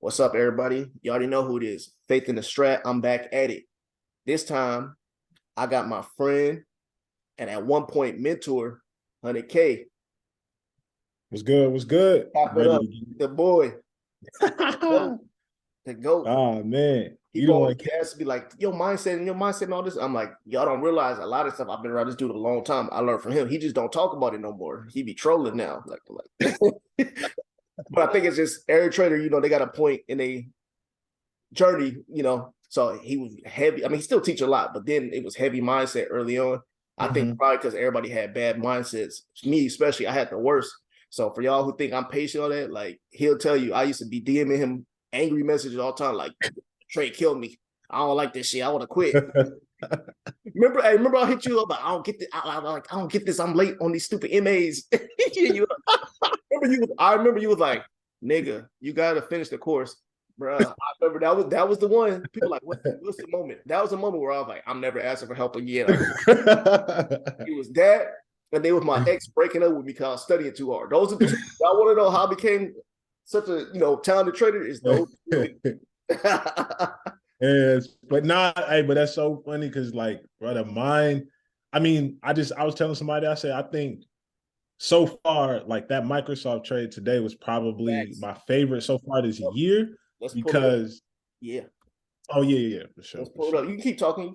What's up, everybody? You already know who it is. Faith in the Strat. I'm back at it. This time, I got my friend and at one point mentor, 100k. What's good? What's good? Pop it Ready up. to get The boy. The GOAT. Oh man. You People don't always want to ask me like, your mindset and all this. I'm like, y'all don't realize a lot of stuff. I've been around this dude a long time. I learned from him. He just don't talk about it no more. He be trolling now. Like but I think it's just every trader, they got a point in a journey. So he was heavy. I mean, he still teach a lot, but then it was heavy mindset early on. I think probably because everybody had bad mindsets. Me especially, I had the worst. So for y'all who think I'm patient on that, like he'll tell you, I used to be DMing him angry messages all the time, like Trey killed me. I don't like this shit. I want to quit. Remember I hit you up, but I don't get this. I don't get this. I'm late on these stupid MAs. I remember you was like, nigga, you gotta finish the course. Bro, I remember that was the one. People like, what's the moment? That was the moment where I was like, I'm never asking for help again. It was that, and then with my ex breaking up with me because I was studying too hard. Those are the two. Y'all want to know how I became such a talented trader? Is those two. Yes, but but that's so funny because like, brother, mine. I mean, I was telling somebody, I said, I think so far, like that Microsoft trade today was probably my favorite so far this year. Let's pull it up. Because Yeah. Oh yeah, for sure. Let's pull it up. You can keep talking.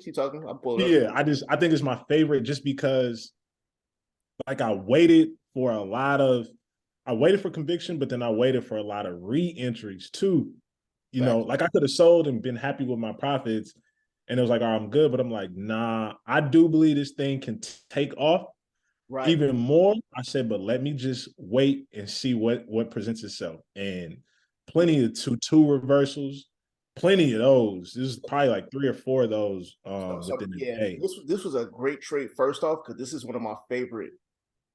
I'll pull it up. Yeah, I think it's my favorite just because like I waited for conviction, but then I waited for a lot of re-entries too. Like I could have sold and been happy with my profits, and it was like, oh, I'm good. But I'm like, nah, I do believe this thing can take off even more. I said, but let me just wait and see what presents itself. And plenty of 2-2 reversals, plenty of those. This is probably like 3 or 4 of those within the day. This was a great trade, first off, because this is one of my favorite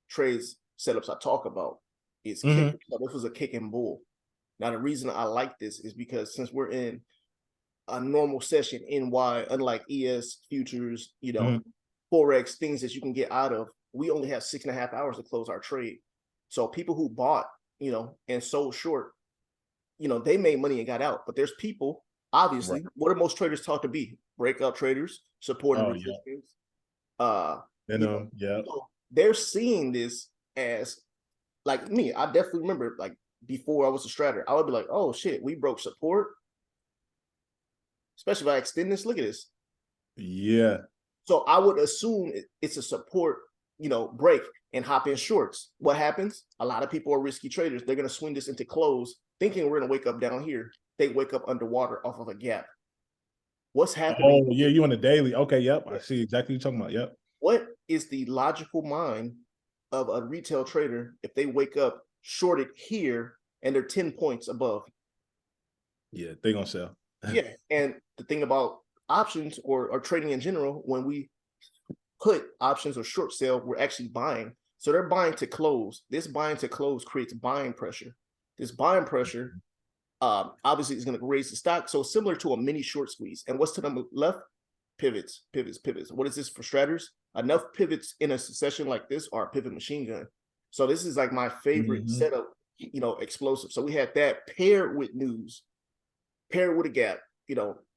trades setups I talk about. It's kick. So this was a kick and bull. Now, the reason I like this is because since we're in a normal session NY, unlike ES, futures, Forex, things that you can get out of, we only have 6.5 hours to close our trade. So people who bought, and sold short, they made money and got out. But there's people, obviously, what are most traders taught to be? Breakout traders, support and resistance. So they're seeing this as, like me, I definitely remember, like, before I was a stratter, I would be like, oh shit, we broke support. Especially if I extend this, look at this. Yeah. So I would assume it's a support, break and hop in shorts. What happens? A lot of people are risky traders. They're going to swing this into close, thinking we're going to wake up down here. They wake up underwater off of a gap. What's happening? Oh, yeah, you on the daily. Okay, yep. I see exactly what you're talking about. Yep. What is the logical mind of a retail trader if they wake up shorted here and they're 10 points above? Yeah, they're going to sell. Yeah, and the thing about options or trading in general, when we put options or short sale, we're actually buying. So they're buying to close. This buying to close creates buying pressure. This buying pressure obviously is going to raise the stock. So similar to a mini short squeeze. And what's to the left? Pivots. What is this for stratters? Enough pivots in a session like this are a pivot machine gun. So this is like my favorite setup, explosive. So we had that paired with news, paired with a gap.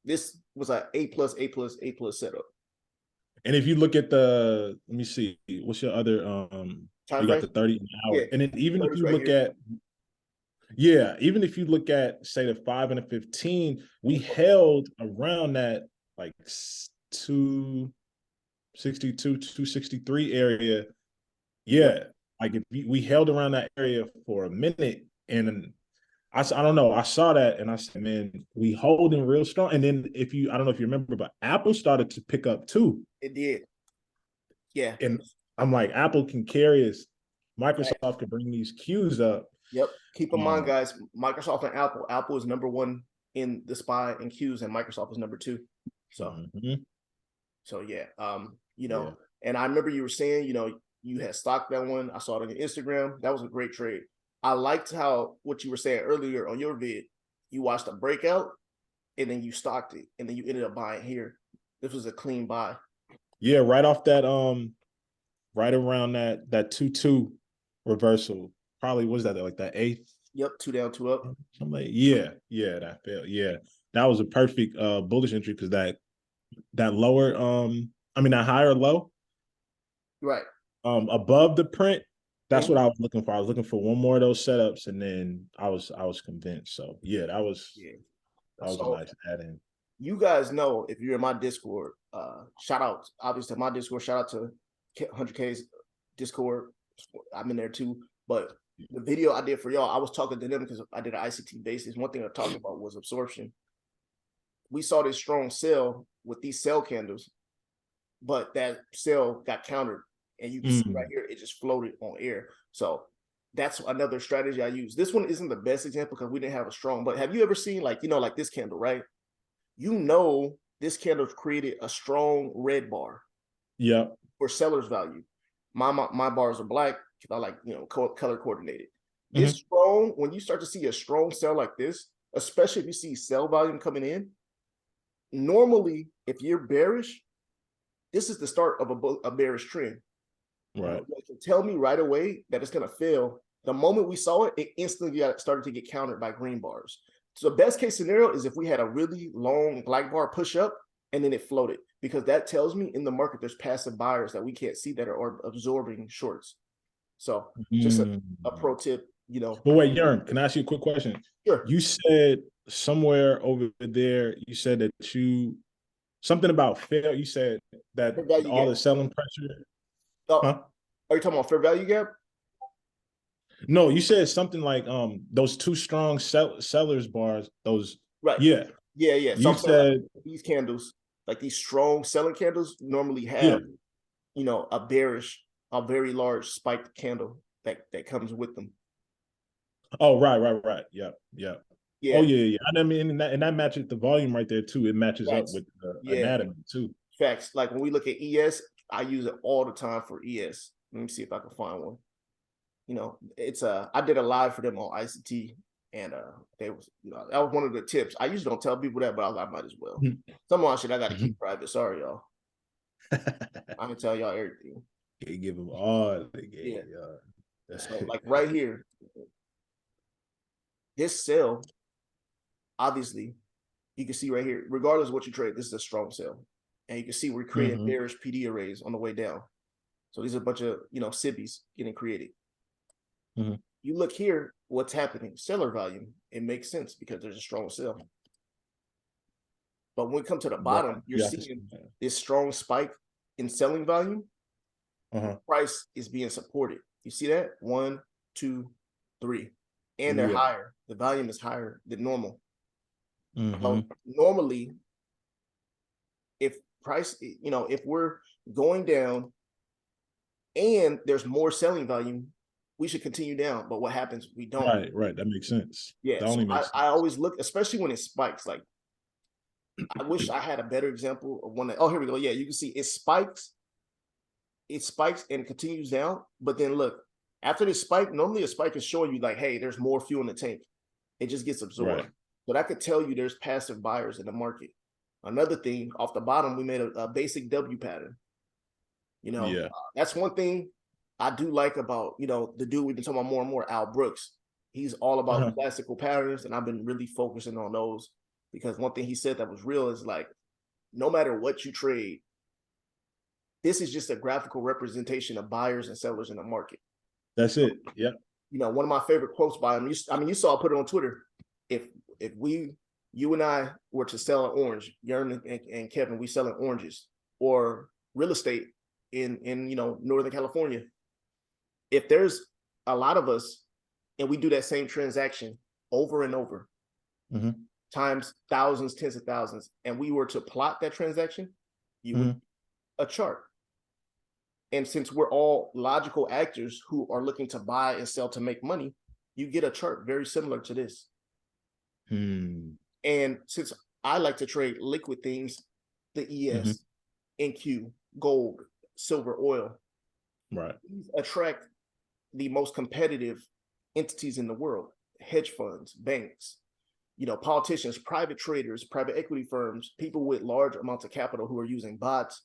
This was an A+ setup. And if you look at let me see, what's your other you got the 30 an hour. Yeah. And then even if you look at even if you look at say the 5 and the 15, we held around that like 262, 263 area. Yeah. Like if we held around that area for a minute, and I don't know. I saw that and I said, man, we holding real strong. And then I don't know if you remember, but Apple started to pick up too. It did. Yeah. And I'm like, Apple can carry us. Microsoft can bring these queues up. Yep. Keep in mind, guys, Microsoft and Apple. Apple is number 1 in the SPY and queues, and Microsoft is number 2. So, and I remember you were saying, you had stocked that one. I saw it on your Instagram. That was a great trade. I liked what you were saying earlier on your vid. You watched a breakout and then you stocked it and then you ended up buying here. This was a clean buy. Yeah, right off that right around that 2-2 reversal. Probably was that like that 8th Yep, 2 down, 2 up. I'm like, yeah, that failed. Yeah, that was a perfect bullish entry because that lower, that higher low, Right. above the print. That's Mhm. what I was looking for. I was looking for one more of those setups, and then I was convinced. So yeah, that was Yeah. a So nice add in. you guys know, if you're in my Discord, shout out obviously my Discord, shout out to 100k's Discord. I'm in there too. But the video I did for y'all, I was talking to them because I did an ICT basis. One thing I talked about was absorption. We saw this strong sell with these sell candles, but that sell got countered, and you can see right here it just floated on air. So that's another strategy I use. This one isn't the best example because we didn't have a strong, but have you ever seen, like, like this candle, right? This candle created a strong red bar. Yep. For seller's value. My bars are black because I like, color coordinated. This strong, when you start to see a strong sell like this, especially if you see sell volume coming in, normally if you're bearish, this is the start of a bearish trend. Right. You can tell me right away that it's going to fail. The moment we saw it, it instantly started to get countered by green bars. So the best case scenario is if we had a really long black bar push up and then it floated, because that tells me in the market there's passive buyers that we can't see that are absorbing shorts. So just a pro tip, But wait, Yearn, can I ask you a quick question? Sure. You said somewhere over there, you said that something about fail. You said that all the selling pressure. Huh? Are you talking about fair value gap? No, you said something like those two strong sellers bars. Those right. Yeah. Yeah. You said like these candles, like these strong selling candles, normally have a bearish, a very large spiked candle that comes with them. Oh, right. Yep. Yeah. Oh, yeah. I mean, and that matches the volume right there too. It matches up with the anatomy too. Facts. Like when we look at ES, I use it all the time for ES. Let me see if I can find one. It's I did a live for them on ICT, and they was, that was one of the tips. I usually don't tell people that, but I might as well. Some of shit I got to keep private. Sorry, y'all. I can tell y'all everything. You give them all the game. Yeah. So like right here, this sell, obviously, you can see right here, regardless of what you trade, this is a strong sell. And you can see we're creating bearish PD arrays on the way down. So these are a bunch of, SIBIs getting created. You look here, what's happening? Seller volume. It makes sense because there's a strong sell. But when we come to the bottom, you're seeing this strong spike in selling volume. Price is being supported. You see that? 1, 2, 3. And they're higher. The volume is higher than normal. Normally, if price, if we're going down and there's more selling volume, we should continue down. But what happens? We don't. Right. That makes sense. Yeah. So I always look, especially when it spikes. Like, I wish I had a better example of one that, oh, here we go. Yeah, you can see it spikes and continues down. But then look, after this spike, normally a spike is showing you like, hey, there's more fuel in the tank. It just gets absorbed. But I could tell you there's passive buyers in the market. Another thing, off the bottom, we made a basic W pattern. That's one thing I do like about, the dude we've been talking about more and more, Al Brooks. He's all about classical patterns, and I've been really focusing on those because one thing he said that was real is like, no matter what you trade, this is just a graphical representation of buyers and sellers in the market. That's it. Yeah. One of my favorite quotes by him, you saw I put it on Twitter. If you and I were to sell an orange, Yearn and Kevin, we selling oranges or real estate in Northern California. If there's a lot of us and we do that same transaction over and over, times thousands, tens of thousands, and we were to plot that transaction, you would a chart. And since we're all logical actors who are looking to buy and sell to make money, you get a chart very similar to this. And since I like to trade liquid things, the ES, NQ, gold, silver, oil, these attract the most competitive entities in the world: hedge funds, banks, politicians, private traders, private equity firms, people with large amounts of capital who are using bots.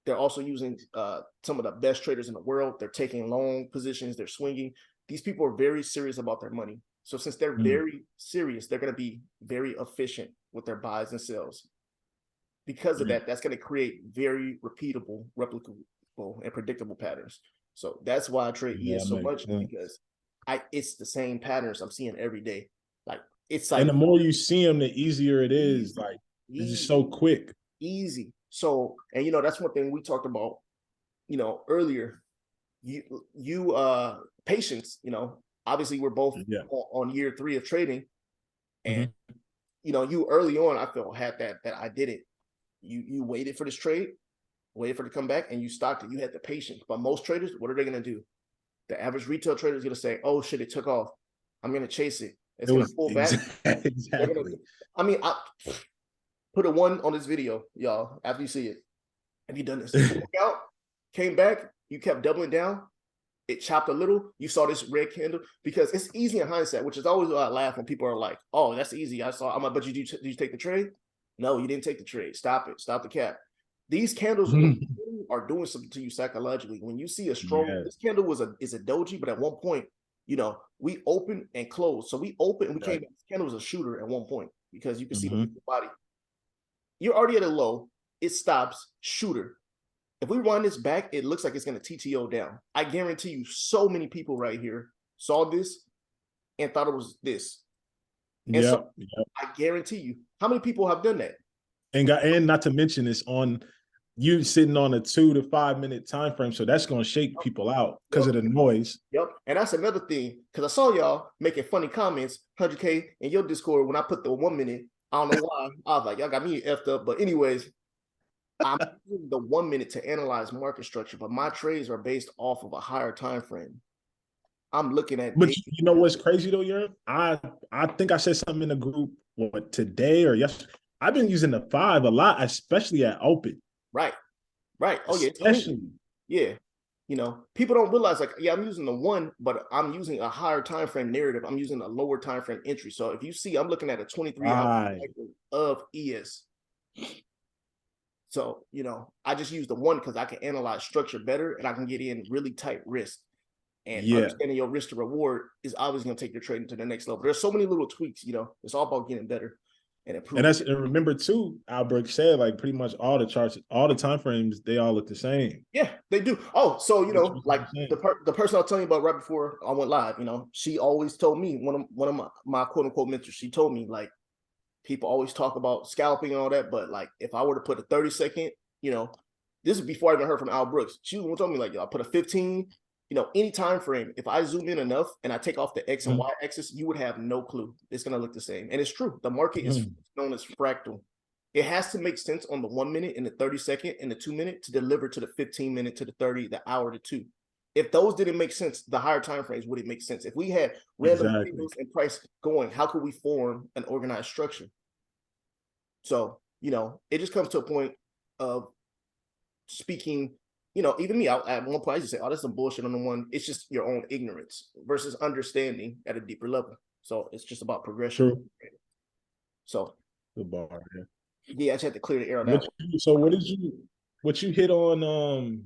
They're also using some of the best traders in the world. They're taking long positions. They're swinging. These people are very serious about their money. So since they're very serious, they're going to be very efficient with their buys and sells. Because of that, that's going to create very repeatable, replicable, and predictable patterns. So that's why I trade ES so much, because it's the same patterns I'm seeing every day. Like it's like, and the more you see them, the easier it is. Like it's just so quick. Easy. So, and you know, that's one thing we talked about, you know, earlier. Patience, you know, obviously we're both on year 3 of trading. And you know, you early on, I felt had that I did it. You waited for this trade, waited for it to come back, and you stocked it. You had the patience. But most traders, what are they going to do? The average retail trader is going to say, oh shit, it took off. I'm going to chase it. It's going to pull back. Exactly. I put a 1 on this video, y'all, after you see it. Have you done this? You out, came back, you kept doubling down, it chopped a little, you saw this red candle, because it's easy in hindsight, which is always why I laugh when people are like, oh, that's easy. I'm like, but did you take the trade? No, you didn't take the trade. Stop it. Stop the cap. These candles are doing something to you psychologically. When you see a strong, this candle is a doji, but at one point, you know, we opened and closed. So we opened and we came back. This candle was a shooter at one point, because you can see the body. You're already at a low. It stops, shooter. If we run this back, it looks like it's going to TTO down. I guarantee you, so many people right here saw this and thought it was this. And so I guarantee you, how many people have done that? And not to mention, it's on you sitting on a 2 to 5 minute time frame, so that's going to shake people out because of the noise. And that's another thing, because I saw y'all making funny comments, 100K in your Discord when I put the 1 minute. I don't know why. I was like, y'all got me effed up. But anyways, I'm using the 1 minute to analyze market structure, but my trades are based off of a higher time frame. I'm looking at. But you know what's crazy though, Yerin? I think I said something in the group today or yesterday. I've been using the 5 a lot, especially at open. Right. Oh yeah, especially. Yeah. You know, people don't realize, like, yeah, I'm using the 1, but I'm using a higher time frame narrative. I'm using a lower time frame entry. So if you see, I'm looking at a 23-hour cycle of ES. So, you know, I just use the 1 because I can analyze structure better and I can get in really tight risk. And understanding your risk to reward is obviously going to take your trading to the next level. There's so many little tweaks, you know, it's all about getting better and improving. And remember too, Albrecht said, like, pretty much all the charts, all the time frames, they all look the same. Yeah, they do. Oh, so, you know, like the person I was telling you about right before I went live, you know, she always told me, one of my quote unquote mentors, she told me, like, people always talk about scalping and all that, but like, if I were to put a 30-second, you know, this is before I even heard from Al Brooks. She was telling me, like, yo, I put a 15, you know, any time frame. If I zoom in enough and I take off the X and Y axis, you would have no clue. It's going to look the same. And it's true. The market is known as fractal. It has to make sense on the 1 minute and the 30-second and the 2 minute to deliver to the 15 minute, to the 30, the hour to 2. If those didn't make sense, the higher time frames wouldn't make sense. If we had random signals and price going, how could we form an organized structure? So, you know, it just comes to a point of speaking, you know, even me, at one point I just say, oh, that's some bullshit on the 1. It's just your own ignorance versus understanding at a deeper level. So it's just about progression. True. So good bar, yeah, I just had to clear the air on that. So what you hit on?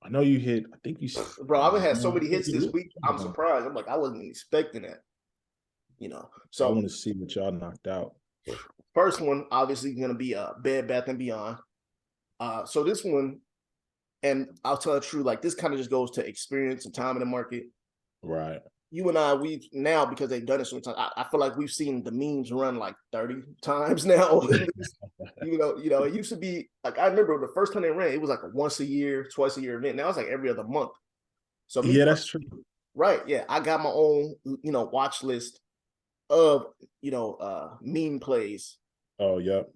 I know you hit, I think you said, bro, I've had so many hits this week. I'm surprised. I'm like, I wasn't expecting that. You know, so I want to see what y'all knocked out. First one, obviously, going to be Bed Bath & Beyond. So this one, and I'll tell you the truth, like, this kind of just goes to experience and time in the market. Right. You and I, we've now, because they've done it so many times, I feel like we've seen the memes run like 30 times now. you know, it used to be like, I remember the first time they ran, it was like a once a year, twice a year event. Now it's like every other month. So yeah, that's true. Right. Yeah. I got my own, you know, watch list of, you know, meme plays. Oh, yep.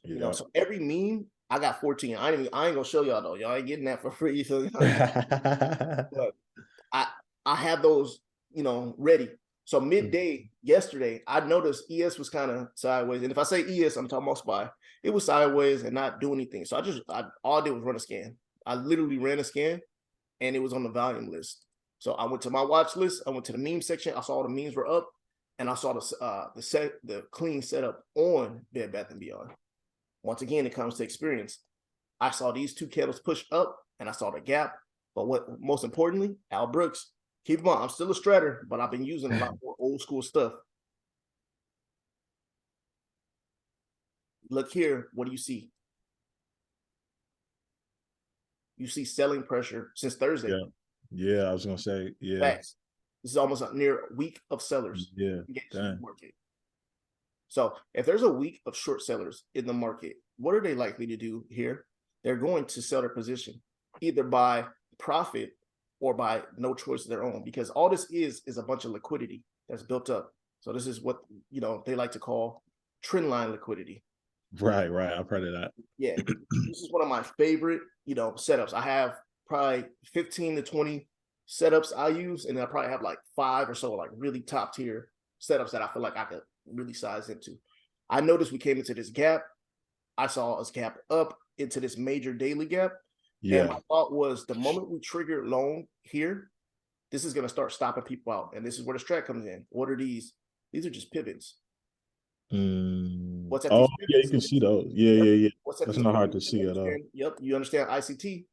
You know, so every meme, I got 14. I ain't gonna show y'all though. Y'all ain't getting that for free. So but I have those, you know, ready. So midday yesterday, I noticed ES was kind of sideways. And if I say ES, I'm talking about SPY. It was sideways and not do anything. So all I did was run a scan. I literally ran a scan and it was on the volume list. So I went to my watch list. I went to the meme section. I saw all the memes were up. And I saw the clean setup on Bed Bath & Beyond. Once again, it comes to experience. I saw these 2 candles push up, and I saw the gap. But what most importantly, Al Brooks, Keep in mind, I'm still a stratter, but I've been using a lot more old school stuff. Look here, what do you see? You see selling pressure since Thursday. Yeah. Yeah, I was gonna say, yeah. Facts. This is almost a near week of sellers. Yeah. In the market. So if there's a week of short sellers in the market, what are they likely to do here? They're going to sell their position either by profit or by no choice of their own, because all this is a bunch of liquidity that's built up. So this is what, you know, they like to call trend line liquidity. Right. I've heard of that. Yeah. This is one of my favorite, you know, setups. I have probably 15 to 20 setups I use, and I probably have like 5 or so like really top tier setups that I feel like I could really size into. I noticed we came into this gap. I saw us gap up into this major daily gap. Yeah. And my thought was, the moment we trigger long here, this is going to start stopping people out. And this is where the strat comes in. What are these? These are just pivots. What's at these pivots? Yeah, you can see those. Yeah. What's at That's these not hard pivots? to see at all. Yep, you understand ICT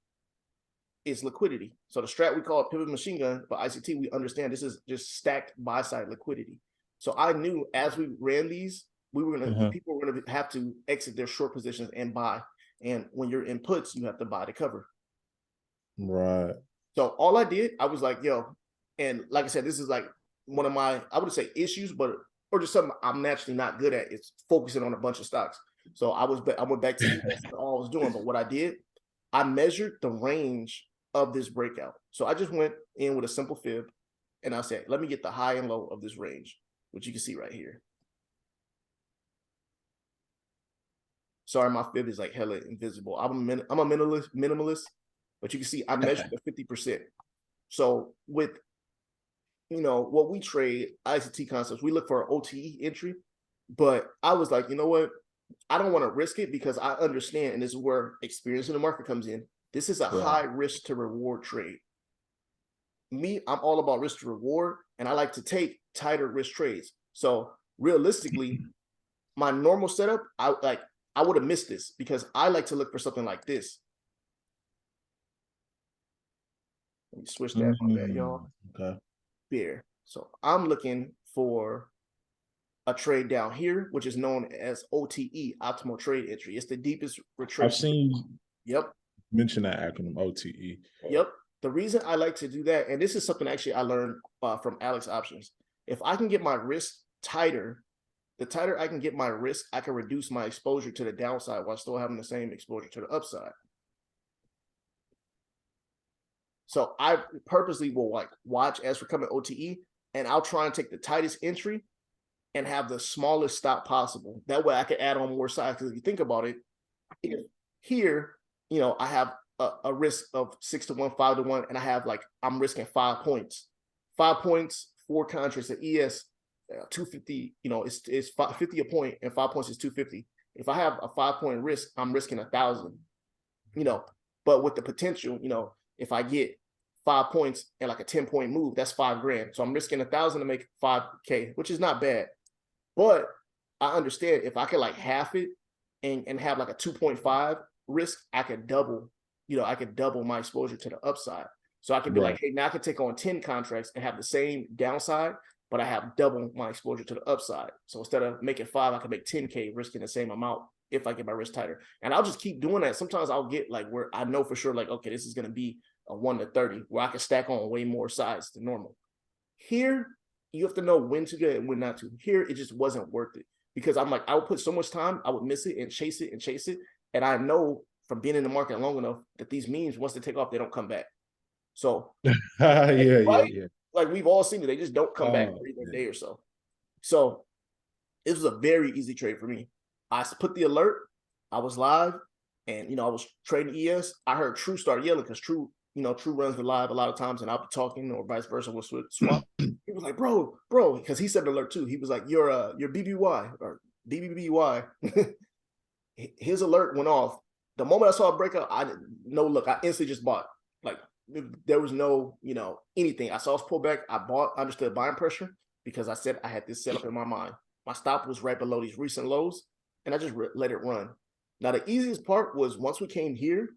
is liquidity. So the strat, we call it pivot machine gun, but ICT, we understand this is just stacked buy side liquidity. So I knew as we ran these, we were gonna people were gonna have to exit their short positions and buy. And when you're in puts, you have to buy to cover. Right. So all I did, I was like, yo, and like I said, this is like one of my, I wouldn't say issues, but or just something I'm naturally not good at. It's focusing on a bunch of stocks. So I went back to all I was doing. But what I did, I measured the range of this breakout. So I just went in with a simple fib, and I said, let me get the high and low of this range, which you can see right here. Sorry, my fib is like hella invisible. I'm a minimalist, but you can see I measured the 50%. So with, you know, what we trade, ICT concepts, we look for an OTE entry, but I was like, you know what? I don't want to risk it, because I understand, and this is where experience in the market comes in. This is a high risk to reward trade. Me, I'm all about risk to reward, and I like to take tighter risk trades. So realistically, my normal setup, I would have missed this, because I like to look for something like this. Let me switch that on that, y'all. Okay. Here. So I'm looking for a trade down here, which is known as OTE, optimal trade entry. It's the deepest retracement. I've seen mention that acronym, OTE. Yep. The reason I like to do that, and this is something actually I learned from Alex Options. If I can get my risk tighter, the tighter I can get my risk, I can reduce my exposure to the downside while still having the same exposure to the upside. So I purposely will like watch as we're coming OTE, and I'll try and take the tightest entry and have the smallest stop possible. That way I can add on more sides. Because if you think about it, here, you know, I have a risk of 6 to 1, 5 to 1, and I have like, I'm risking 5 points. 5 points, 4 contracts at ES, 250, you know, it's 50 a point, and 5 points is 250. If I have a 5-point risk, I'm risking 1,000, you know, but with the potential, you know, if I get 5 points and like a 10-point move, that's $5,000. So I'm risking 1,000 to make 5K, which is not bad. But I understand if I could like half it and have like a 2.5 risk, I could double, you know, I could double my exposure to the upside. So I can be like, hey, now I can take on 10 contracts and have the same downside, but I have double my exposure to the upside. So instead of making 5, I can make 10K risking the same amount if I get my risk tighter. And I'll just keep doing that. Sometimes I'll get like where I know for sure, like, okay, this is going to be a 1 to 30 where I can stack on way more sides than normal. Here, you have to know when to get and when not to. Here, it just wasn't worth it, because I'm like, I would put so much time, I would miss it and chase it and chase it. And I know from being in the market long enough that these memes, once they take off, they don't come back. So like we've all seen it, they just don't come back for even a day or so. So it was a very easy trade for me. I put the alert, I was live, and you know, I was trading ES. I heard True start yelling, because True, you know, True runs the live a lot of times, and I'll be talking or vice versa with swap. He was like, bro, because he said the alert too. He was like, your BBY or BBBY. His alert went off. The moment I saw a breakout, I instantly just bought. Like, there was no, you know, anything. I saw us pull back. I bought, understood buying pressure, because I said I had this set up in my mind. My stop was right below these recent lows, and I just let it run. Now, the easiest part was once we came here,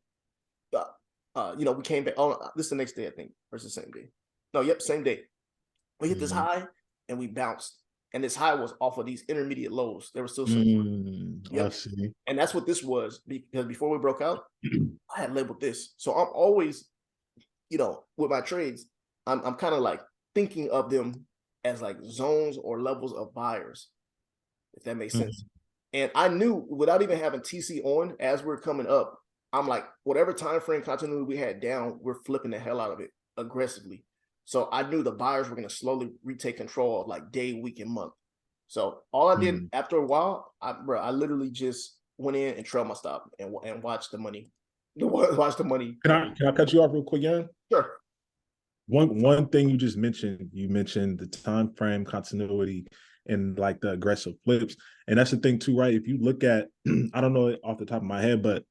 you know, we came back. Oh, this is the next day, I think, or it's the same day. No, yep, same day. We hit this Mhm. high and we bounced. And this high was off of these intermediate lows. There was still some. I Yep. see. And that's what this was, because before we broke out, I had labeled this. So I'm always, with my trades, I'm kind of like thinking of them as like zones or levels of buyers, if that makes sense. Mhm. And I knew without even having TC on, as we're coming up, I'm like, whatever time frame continuity we had down, we're flipping the hell out of it aggressively. So I knew the buyers were going to slowly retake control of like day, week, and month. So all I did Mhm. after a while, I literally just went in and trailed my stop and watched the money. Watch the money. Can I cut you off real quick, Aaron? Sure. One thing you just mentioned, you mentioned the time frame continuity and like the aggressive flips. And that's the thing too, right? If you look at, I don't know it off the top of my head, but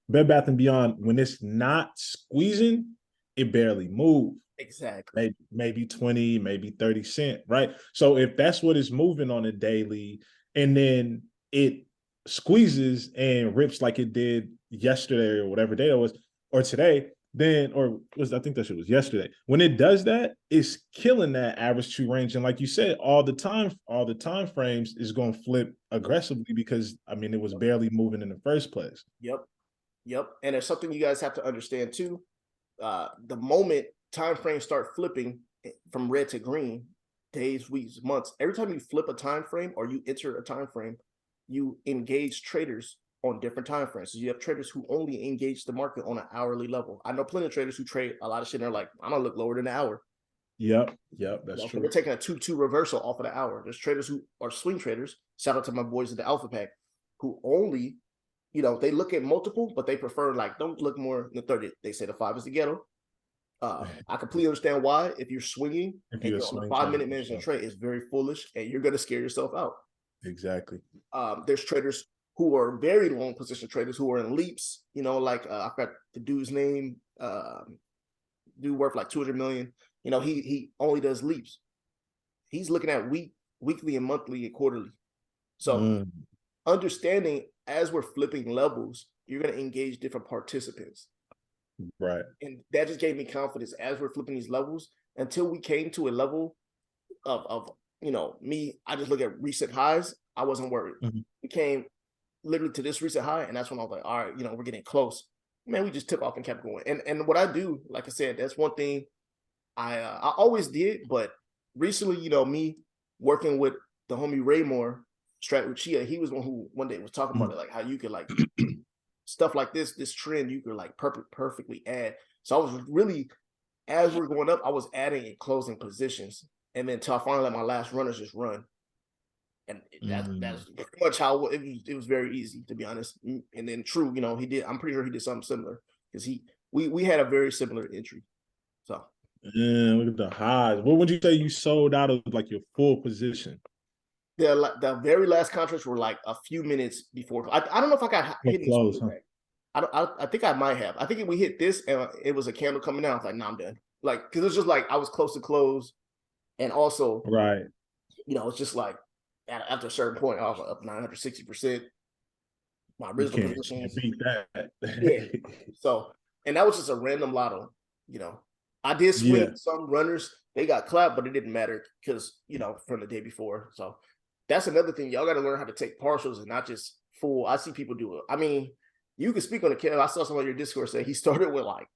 Bed Bath and Beyond, when it's not squeezing, it barely moves. Exactly. Maybe 20, maybe 30 cent, right? So if that's what is moving on a daily, and then it squeezes and rips like it did yesterday or whatever day it was, or today, then, I think that shit was yesterday. When it does that, it's killing that average true range. And like you said, all the time frames is going to flip aggressively because I mean it was barely moving in the first place. Yep. Yep. And there's something you guys have to understand too. The moment time frames start flipping from red to green, days, weeks, months, every time you flip a time frame or you enter a time frame, you engage traders on different time frames. So you have traders who only engage the market on an hourly level. I know plenty of traders who trade a lot of shit and they're like, I'm gonna look lower than an hour. Yep, that's So true. they're taking a 2-2 reversal off of the hour. There's traders who are swing traders. Shout out to my boys at the Alpha Pack, who only, they look at multiple, but they prefer like don't look more than 30. They say the 5 is the ghetto. I completely understand why. If you're swinging If and you're a you're on a swing trader, 5-minute for management sure. trade, it's very foolish and you're going to scare yourself out. Exactly. There's traders who are very long position traders who are in leaps, like I forgot the dude's name, dude worth like 200 million. He only does leaps. He's looking at weekly and monthly and quarterly. So understanding as we're flipping levels, you're going to engage different participants. Right. And that just gave me confidence as we're flipping these levels until we came to a level of me. I just look at recent highs. I wasn't worried. We came literally to this recent high, and that's when I was like, all right, we're getting close. Man, we just took off and kept going. And what I do, like I said, that's one thing I always did, but recently, me working with the homie Raymore Strat Uchia, he was one who one day was talking about it, like how you could like stuff like this trend you could like perfectly add. So I was really, as we're going up, I was adding and closing positions, and then until I finally let my last runners just run, and that's pretty much how it was very easy, to be honest. And then True, he did. I'm pretty sure he did something similar because we had a very similar entry. So Look at the highs. What would you say you sold out of like your full position? the very last contracts were like a few minutes before. I don't know if I got What hit in close, this huh? back. I think I might have. I think we hit this and it was a candle coming out. I was like, nah, I'm done. Like, because it's just like I was close to close, and also, Right. it's just like after a certain point, I was up 960%. My You original can't positions, beat that. yeah. So, and that was just a random lotto. I did Yeah. swing some runners. They got clapped, but it didn't matter because from the day before. So that's another thing. Y'all got to learn how to take partials and not just full. I see people do it. I mean, you can speak on the kid. I saw some on your Discord say he started with like,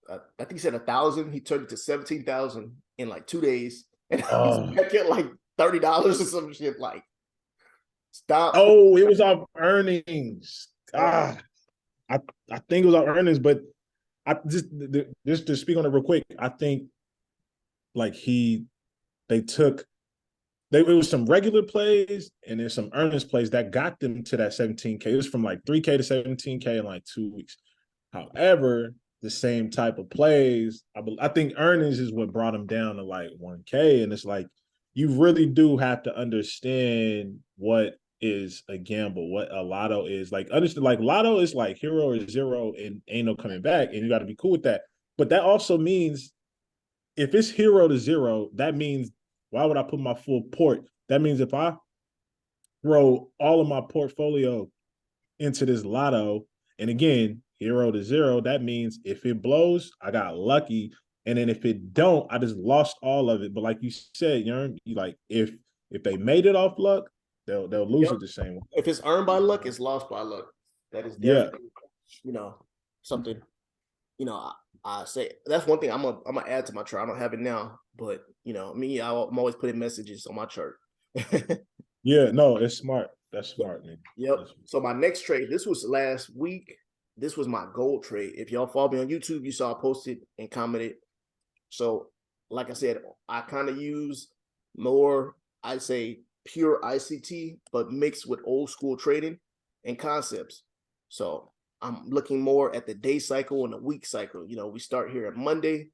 I think he said 1,000. He turned it to 17,000 in like 2 days, and he's Oh. back at like $30 or some shit. Like, stop. Oh, it was off earnings. I think it was off earnings, but I just to speak on it real quick. I think like it was some regular plays and there's some earnings plays that got them to that 17K. It was from like 3K to 17K in like 2 weeks. However, the same type of plays, I think earnings is what brought them down to like 1K. And it's like, you really do have to understand what is a gamble, what a lotto is. Like, understand, like, lotto is like hero or zero and ain't no coming back. And you got to be cool with that. But that also means if it's hero to zero, that means why would I put my full port? That means if I throw all of my portfolio into this lotto, and again, hero to zero, that means if it blows, I got lucky And then if it don't, I just lost all of it. But like you said, you like if they made it off luck, they'll lose it the same way. If it's earned by luck, it's lost by luck. That is Yeah. definitely, something. I say that's one thing I'm gonna add to my chart. I don't have it now, but me, I'm always putting messages on my chart. Yeah, no, it's smart. That's smart, man. Yep. So my next trade, this was last week. This was my gold trade. If y'all follow me on YouTube, you saw I posted and commented. So, like I said, I kind of use more, I'd say, pure ICT, but mixed with old school trading and concepts. So I'm looking more at the day cycle and the week cycle. We start here at Monday.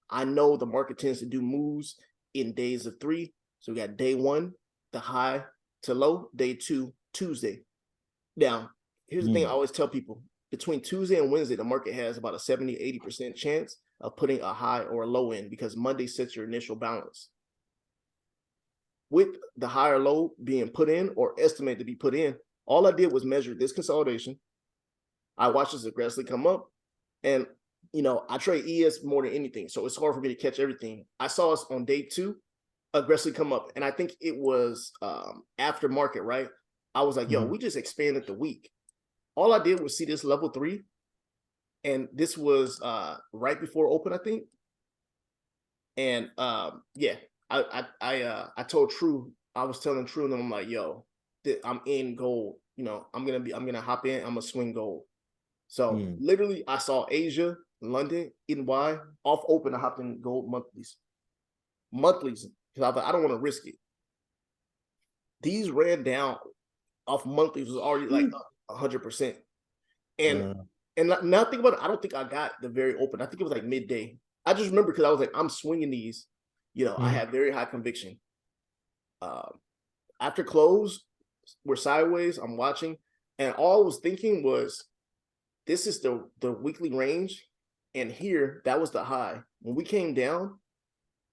I know the market tends to do moves in days of 3. So we got day 1, the high to low, day 2, Tuesday. Now, here's the thing I always tell people. Between Tuesday and Wednesday, the market has about a 70-80% chance of putting a high or a low in because Monday sets your initial balance. With the high or low being put in or estimated to be put in, all I did was measure this consolidation. I watched this aggressively come up, and I trade ES more than anything, so it's hard for me to catch everything. I saw us on day 2 aggressively come up, and I think it was after market, right? I was like, yo, we just expanded the week. All I did was see this level 3, and this was right before open, I think. And yeah, I told True, I was telling True, and I'm like, yo, I'm in gold. I'm gonna hop in. I'm gonna swing gold. So literally, I saw Asia, London, NY off open. I hopped in gold monthlies, because I thought I don't want to risk it. These ran down off monthlies was already like 100%. And nothing about it. I don't think I got the very open. I think it was like midday. I just remember because I was like, I'm swinging these. I had very high conviction. After close, we're sideways. I'm watching, and all I was thinking was, this is the weekly range, and here that was the high. When we came down,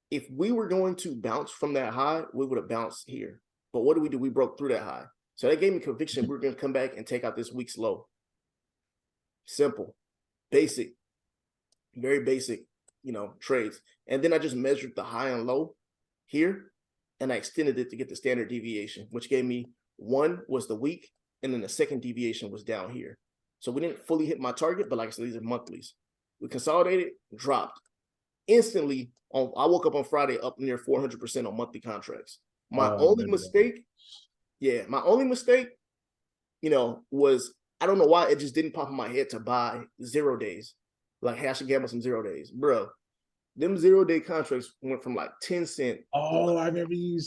if we were going to bounce from that high, we would have bounced here. But what did? We broke through that high. So that gave me conviction we're going to come back and take out this week's low. Simple, basic, very basic, trades. And then I just measured the high and low here, and I extended it to get the standard deviation, which gave me 1 was the week, and then the second deviation was down here. So we didn't fully hit my target, but like I said, these are monthlies. We consolidated, dropped. Instantly, I woke up on Friday up near 400% on monthly contracts. My only mistake, was, I don't know why it just didn't pop in my head to buy 0 days. Like, hey, I should gamble some 0 days. Bro, them 0-day contracts went from like 10 cents. Oh, I remember you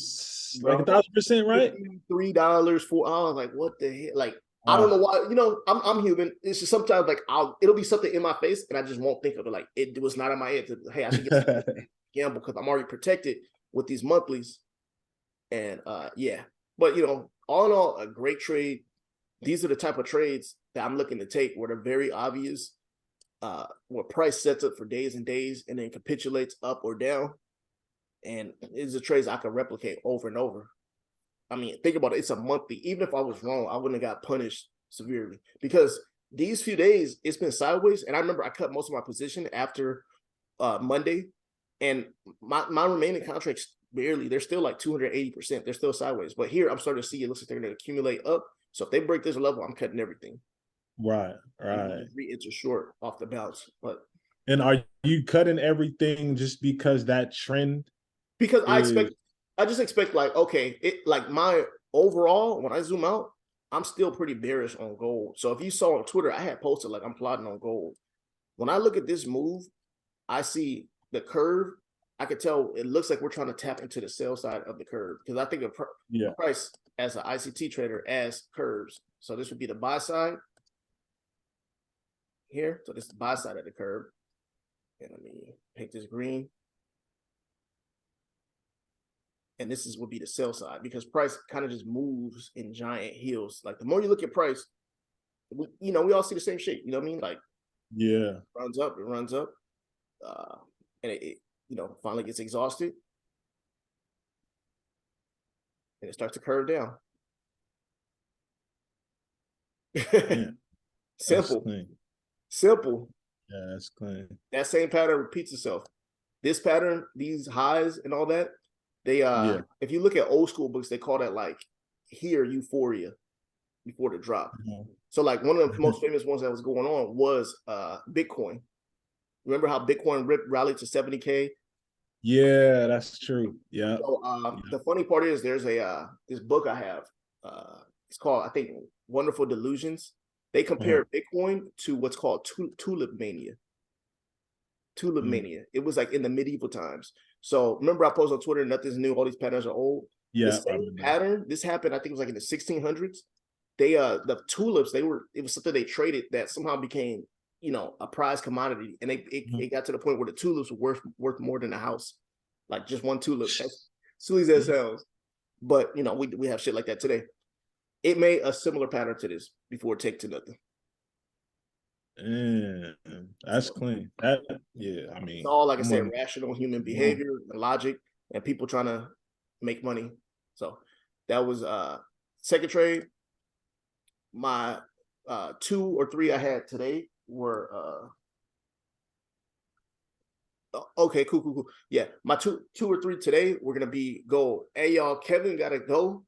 like 1,000%, right? $3, $4. I was like, what the hell? Like, I don't know why, I'm human. It's just sometimes like it'll be something in my face and I just won't think of it. Like, it was not in my head to, hey, I should get gamble because I'm already protected with these monthlies. And yeah, but all in all, a great trade. These are the type of trades that I'm looking to take where they're very obvious, where price sets up for days and days and then capitulates up or down. And it's the trades I can replicate over and over. I mean, think about it. It's a monthly. Even if I was wrong, I wouldn't have got punished severely because these few days it's been sideways. And I remember I cut most of my position after Monday, and my remaining contracts barely. They're still like 280%. They're still sideways. But here I'm starting to see it looks like they're going to accumulate up. So if they break this level, I'm cutting everything. Right. Re-enter short off the bounce. And are you cutting everything just because that trend? Because I just expect like, okay, like my overall, when I zoom out, I'm still pretty bearish on gold. So if you saw on Twitter, I had posted like I'm plotting on gold. When I look at this move, I see the curve. I could tell it looks like we're trying to tap into the sell side of the curve because I think of price as an ICT trader as curves. So this would be the buy side here. So this is the buy side of the curve. And let me paint this green. And this would be the sell side because price kind of just moves in giant heels. Like the more you look at price, we all see the same shape. You know what I mean? Like, yeah, it runs up, and it finally gets exhausted, and it starts to curve down. Yeah. Simple. Yeah, that's clean. That same pattern repeats itself. this pattern, these highs and all that, they Yeah. if you look at old school books, they call that like here euphoria before the drop. So like one of the most famous ones that was going on was Bitcoin. Remember how Bitcoin rallied to 70K? Yeah, that's true. Yeah. So the funny part is there's a this book I have. It's called, I think, Wonderful Delusions. They compare Bitcoin to what's called tulip mania. Tulip mania. It was like in the medieval times. So remember I posted on Twitter, nothing's new, all these patterns are old. Yeah. The same pattern, this happened, I think it was like in the 1600s. They the tulips, it was something they traded that somehow became, you know, a prize commodity. And it got to the point where the tulips were worth more than a house. Like just one tulip. As silly as that sounds. But you know, we have shit like that today. It made a similar pattern to this before it take to nothing. That's clean. That, yeah, I mean, It's all, like I said, rational human behavior and logic and people trying to make money. So that was second trade. My 2 or 3 I had today were okay, cool. Yeah, my two or three today we're gonna be gold. Hey y'all, Kevin gotta go.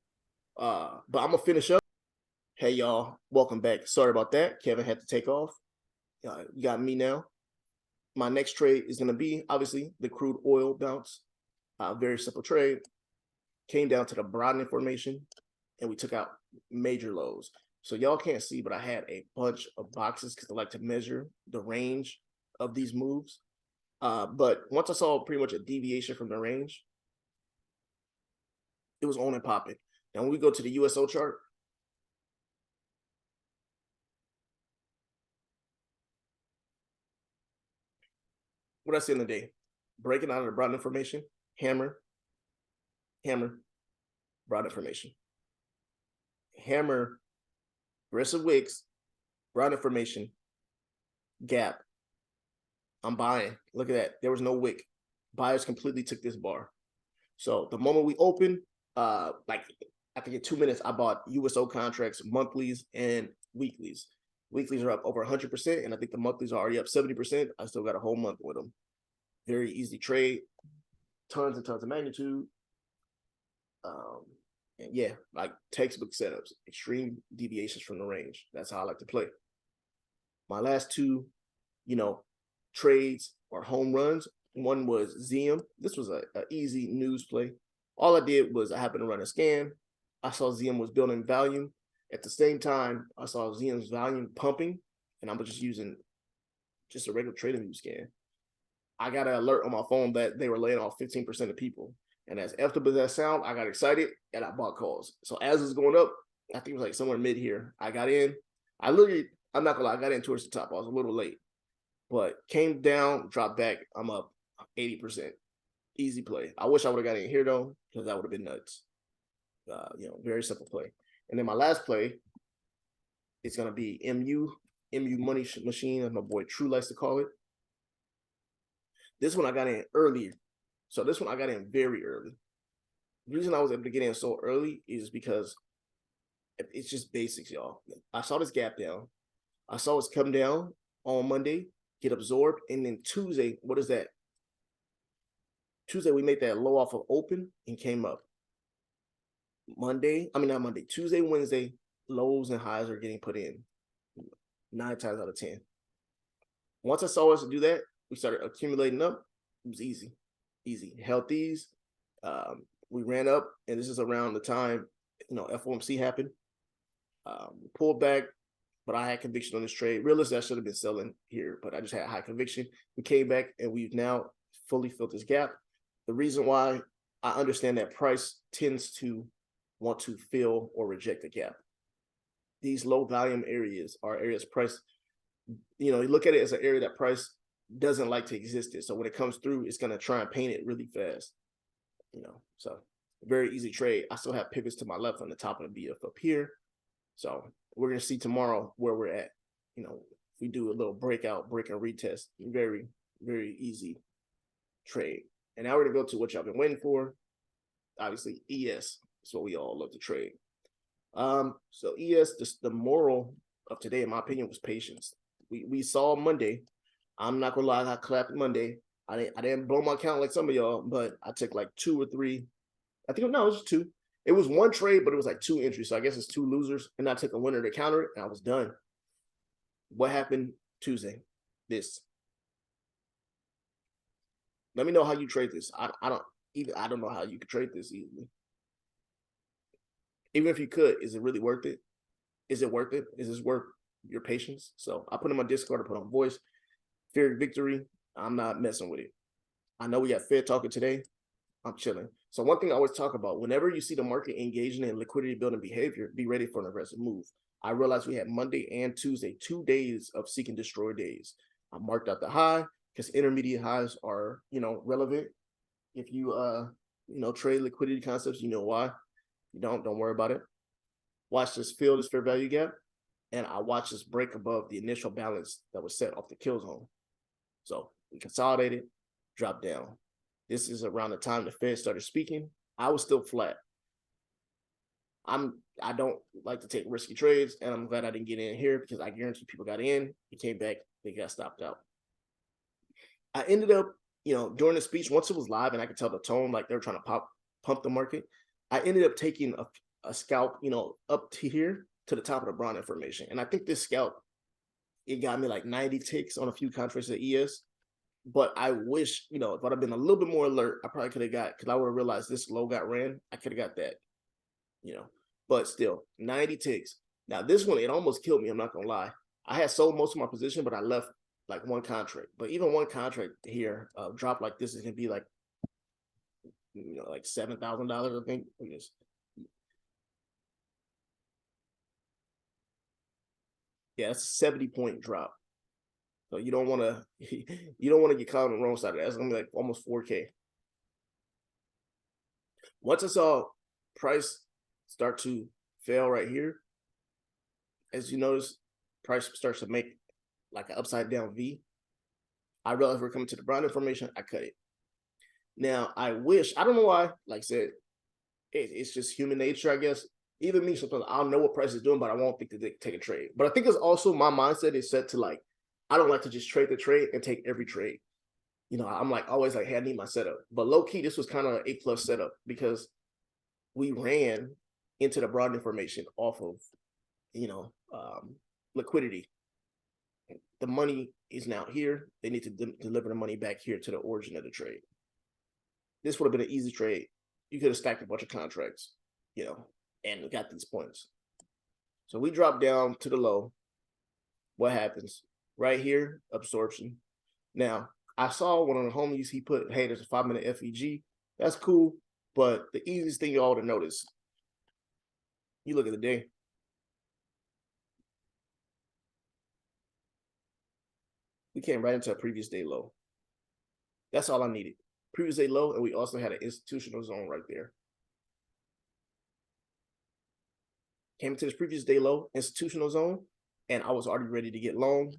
But I'm gonna finish up. Hey y'all, welcome back. Sorry about that. Kevin had to take off. You got me now. My next trade is gonna be obviously the crude oil bounce. Very simple trade. Came down to the broadening formation, and we took out major lows. So y'all can't see, but I had a bunch of boxes because I like to measure the range of these moves. But once I saw pretty much a deviation from the range, it was on and popping. Now when we go to the USO chart, what I see in the day, breaking out of the broad information, hammer, broad information, hammer, aggressive wicks, broad information, gap. I'm buying. Look at that. There was no wick. Buyers completely took this bar. So the moment we open, like I think in 2 minutes, I bought USO contracts, monthlies and weeklies. Weeklies are up over 100%, and I think the monthlies are already up 70%. I still got a whole month with them. Very easy trade, tons and tons of magnitude. And yeah, like textbook setups, extreme deviations from the range. That's how I like to play. My last 2, trades or home runs. One was Zium. This was an easy news play. All I did was I happened to run a scan. I saw Zium was building volume. At the same time, I saw Zium's volume pumping, and I was just using just a regular trading view scan. I got an alert on my phone that they were laying off 15% of people. And as effed up as that sound, I got excited and I bought calls. So as it's going up, I think it was like somewhere mid here. I got in. I'm not gonna lie, I got in towards the top. I was a little late, but came down, dropped back. I'm up 80%. Easy play. I wish I would have got in here though, because that would have been nuts. Very simple play. And then my last play, it's gonna be MU money machine, as my boy True likes to call it. This one I got in earlier. So this one I got in very early. The reason I was able to get in so early is because it's just basics, y'all. I saw this gap down. I saw it come down on Monday, get absorbed, and then Tuesday, what is that? Tuesday, we made that low off of open and came up. Tuesday, Wednesday, lows and highs are getting put in 9 times out of 10. Once I saw us do that, we started accumulating up. It was easy. Held these. We ran up, and this is around the time, FOMC happened. Pulled back, but I had conviction on this trade. Realistically, I should have been selling here, but I just had high conviction. We came back, and we've now fully filled this gap. The reason why I understand that price tends to want to fill or reject the gap. These low volume areas are areas price, you look at it as an area that price doesn't like to exist in. So when it comes through, it's going to try and paint it really fast. So very easy trade. I still have pivots to my left on the top of the BF up here. So we're going to see tomorrow where we're at. We do a little break and retest. Very, very easy trade. And now we're going to go to what y'all been waiting for. Obviously, ES is what we all love to trade. So ES, the moral of today, in my opinion, was patience. We saw Monday. I'm not going to lie, I clapped Monday. I didn't blow my account like some of y'all, but I took like 2 or 3. I think no, it was 2. It was 1 trade, but it was like 2 entries. So I guess it's 2 losers, and I took a winner to counter it, and I was done. What happened Tuesday? This. Let me know how you trade this. I don't know how you could trade this easily. Even if you could, is it really worth it? Is it worth it? Is this worth your patience? So I put in my Discord, I put on voice, fear victory. I'm not messing with it. I know we got Fed talking today. I'm chilling. So one thing I always talk about, whenever you see the market engaging in liquidity building behavior, be ready for an aggressive move. I realized we had Monday and Tuesday, 2 days of seek and destroy days. I marked out the high because intermediate highs are, relevant. If you, trade liquidity concepts, you know why. You don't worry about it. Watch this fill this fair value gap. And I watched this break above the initial balance that was set off the kill zone. So we consolidated, dropped down. This is around the time the Fed started speaking. I was still flat. I don't like to take risky trades, and I'm glad I didn't get in here because I guarantee people got in, they came back, they got stopped out. I ended up, during the speech, once it was live and I could tell the tone, like they were trying to pump the market, I ended up taking a scalp, up to here to the top of the brown information. And I think this scalp, it got me like 90 ticks on a few contracts at ES. But I wish, if I'd have been a little bit more alert, I probably could have got, because I would have realized this low got ran. I could have got that, but still 90 ticks. Now this one, it almost killed me. I'm not going to lie. I had sold most of my position, but I left like 1 contract. But even 1 contract here, drop like this is going to be like, like $7,000, I think. Yeah, it's a 70-point drop. So you don't want to get caught on the wrong side of that. It's gonna be like almost 4K. Once I saw price start to fail right here, as you notice, price starts to make like an upside down V. I realized we're coming to the brown information. I cut it. Now I don't know why. Like I said, it's just human nature, I guess. Even me, sometimes I'll know what price is doing, but I won't think to take a trade. But I think it's also my mindset is set to like, I don't like to just trade the trade and take every trade. I'm like always like, hey, I need my setup. But low key, this was kind of an A+ setup because we ran into the broad information off of, liquidity. The money is now here. They need to deliver the money back here to the origin of the trade. This would have been an easy trade. You could have stacked a bunch of contracts, and got these points. So we drop down to the low. What happens? Right here, absorption. Now, I saw one of the homies, he put, hey, there's a 5-minute FEG. That's cool. But the easiest thing you all to notice, you look at the day. We came right into a previous day low. That's all I needed. Previous day low, and we also had an institutional zone right there. Came into this previous day low, institutional zone, and I was already ready to get long.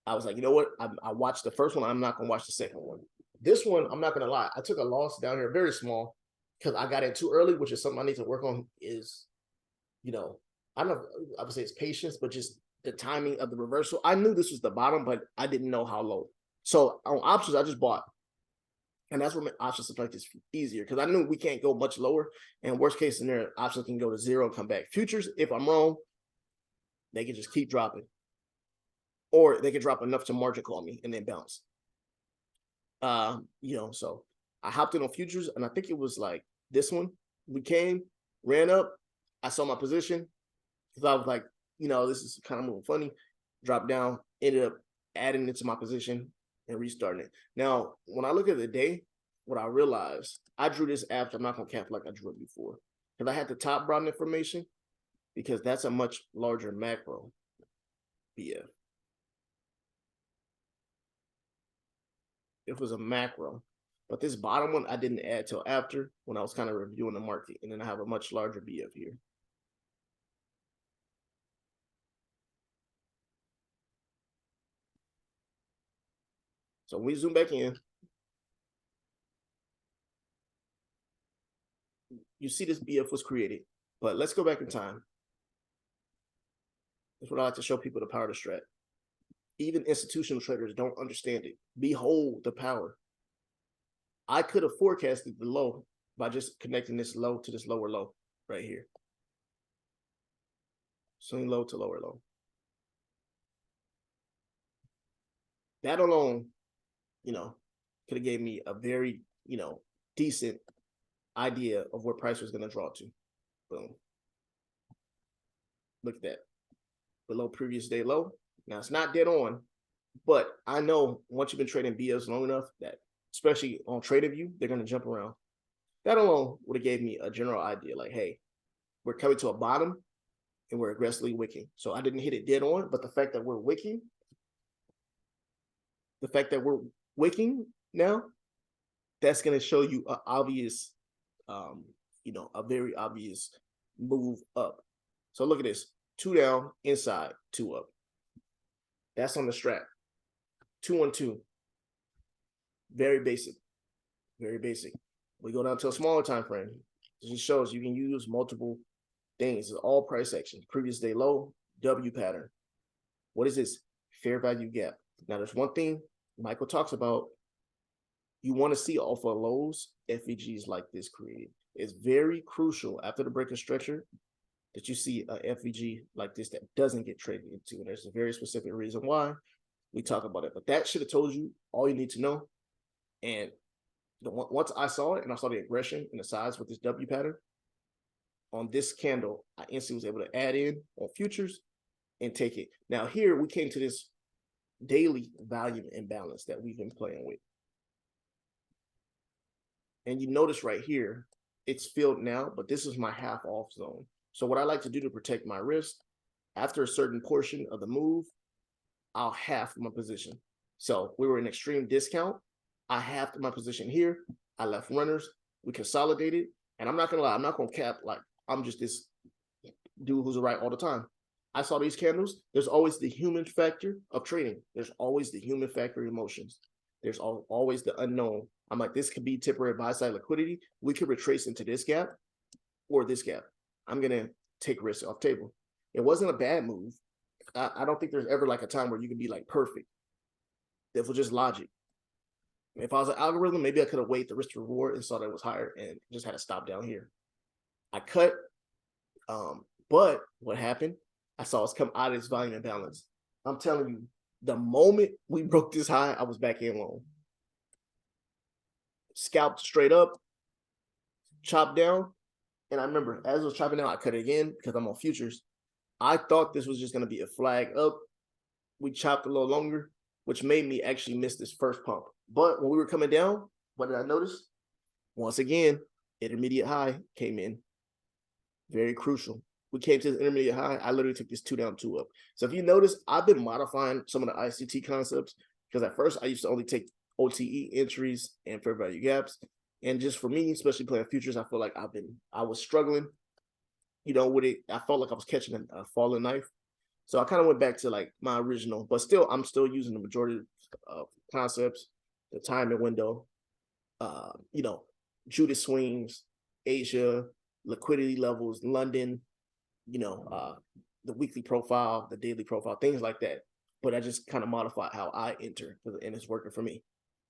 I was like, you know what? I watched the first one. I'm not going to watch the second one. This one, I'm not going to lie. I took a loss down here, very small, because I got in too early, which is something I need to work on is, I don't know, I would say it's patience, but just the timing of the reversal. I knew this was the bottom, but I didn't know how low. So on options, I just bought. And that's what made options like this easier because I knew we can't go much lower. And worst case scenario, options can go to 0 and come back. Futures, if I'm wrong, they can just keep dropping. Or they could drop enough to margin call me and then bounce. So I hopped in on futures, and I think it was like this one. We came, ran up. I saw my position because I was like, this is kind of moving funny. Dropped down, ended up adding it to my position and restarting it. Now, when I look at the day, what I realized, I drew this after. I'm not going to cap like I drew it before. Because I had the top brown information because that's a much larger macro BF. It was a macro. But this bottom one, I didn't add till after when I was kind of reviewing the market. And then I have a much larger BF here. So when we zoom back in, you see this BF was created. But let's go back in time. That's what I like to show people, the power of the strat. Even institutional traders don't understand it. Behold the power. I could have forecasted the low by just connecting this low to this lower low right here. Swing low to lower low. That alone, you know, could have gave me a very, you know, decent idea of where price was going to draw to. Boom. Look at that. Below previous day low. Now it's not dead on, but I know once you've been trading BS long enough that, especially on TradingView, they're going to jump around. That alone would have gave me a general idea like, hey, we're coming to a bottom and we're aggressively wicking. So I didn't hit it dead on, but the fact that we're wicking, now, that's going to show you an obvious, you know, a very obvious move up. So look at this, 2 down, inside, 2 up. That's on the strat. 2 on 2. Very basic. Very basic. We go down to a smaller time frame. It just shows you can use multiple things. It's all price action. Previous day low, W pattern. What is this? Fair value gap. Now, there's one thing Michael talks about. You want to see off of lows, FVGs like this created. It's very crucial after the break of stretcher that you see a FVG like this that doesn't get traded into. And there's a very specific reason why we talk about it. But that should have told you all you need to know. And once I saw it and I saw the aggression and the size with this W pattern on this candle, I instantly was able to add in on futures and take it. Now here we came to this daily volume imbalance that we've been playing with. And you notice right here, it's filled now, but this is my half off zone. So what I like to do to protect my risk, after a certain portion of the move, I'll half my position. So we were in extreme discount. I halved my position here. I left runners. We consolidated. And I'm not going to lie, I'm not going to cap like I'm just this dude who's right all the time. I saw these candles. There's always the human factor of trading. There's always the human factor emotions. There's always the unknown. I'm like, this could be temporary buy-side liquidity. We could retrace into this gap or this gap. I'm going to take risks off table. It wasn't a bad move. I don't think there's ever like a time where you can be like perfect. That was just logic. If I was an algorithm, maybe I could have weighed the risk to reward and saw that it was higher and just had to stop down here. I cut, but what happened? I saw us come out of this volume imbalance. I'm telling you, the moment we broke this high, I was back in long. Scalped straight up, chopped down. And I remember as I was chopping down, I cut it again because I'm on futures. I thought this was just going to be a flag up. We chopped a little longer, which made me actually miss this first pump. But when we were coming down, what did I notice? Once again, intermediate high came in. Very crucial. We came to this intermediate high. I literally took this 2 down, 2 up. So if you notice, I've been modifying some of the ICT concepts because at first I used to only take OTE entries and fair value gaps. And just for me, especially playing futures, I feel like I was struggling, you know, with it. I felt like I was catching a falling knife. So I kind of went back to like my original, but still, I'm still using the majority of concepts, the timing window, you know, Judas swings, Asia, liquidity levels, London, you know, the weekly profile, the daily profile, things like that. But I just kind of modified how I enter, and it's working for me.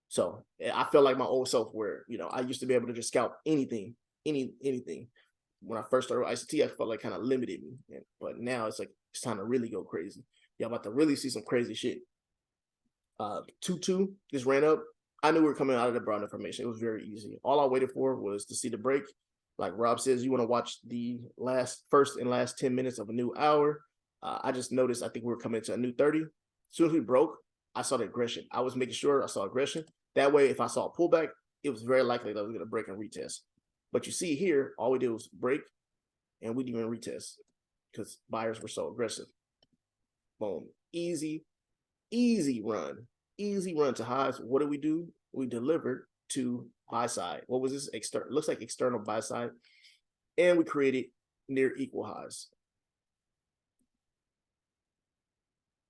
So I feel like my old self where, you know, I used to be able to just scalp anything. When I first started with ICT, I felt like kind of limited me. But now it's like, it's time to really go crazy. Y'all about to really see some crazy shit. 2-2 just ran up. I knew we were coming out of the brown information. It was very easy. All I waited for was to see the break. Like Rob says, you want to watch the first and last 10 minutes of a new hour. I just noticed, I think we were coming to a new 30. As soon as we broke, I saw the aggression. I was making sure I saw aggression. That way, if I saw a pullback, it was very likely that I was going to break and retest. But you see here, all we did was break, and we didn't even retest because buyers were so aggressive. Boom. Easy run. Easy run to highs. What did we do? We delivered to buy side. What was this? Looks like external buy side. And we created near equal highs.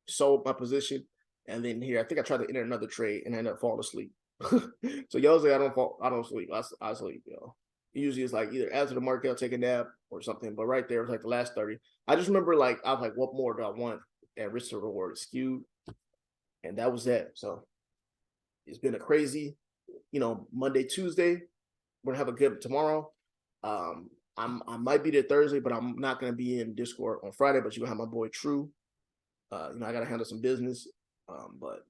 Sold my position. And then here, I think I tried to enter another trade and I ended up falling asleep. So y'all say I don't sleep. I sleep, yo. Usually it's like either after the market, I'll take a nap or something. But right there, it was like the last 30. I just remember like, I was like, what more do I want? And risk to reward skewed. And that was that. So it's been a crazy Monday, Tuesday. We're gonna have a good tomorrow. I might be there Thursday, but I'm not gonna be in Discord on Friday. But you're gonna have my boy True. I gotta handle some business. But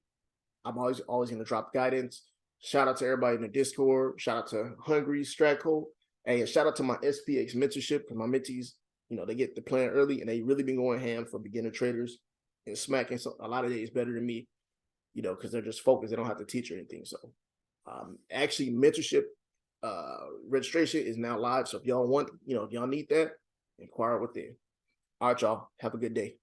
I'm always gonna drop guidance. Shout out to everybody in the Discord. Shout out to Hungry Stratco. And shout out to my SPX mentorship because my mentees, they get the plan early and they really been going ham for beginner traders and smacking a lot of days better than me, because they're just focused. They don't have to teach or anything. So actually mentorship registration is now live. So if y'all want, if y'all need that, inquire within. All right, y'all. Have a good day.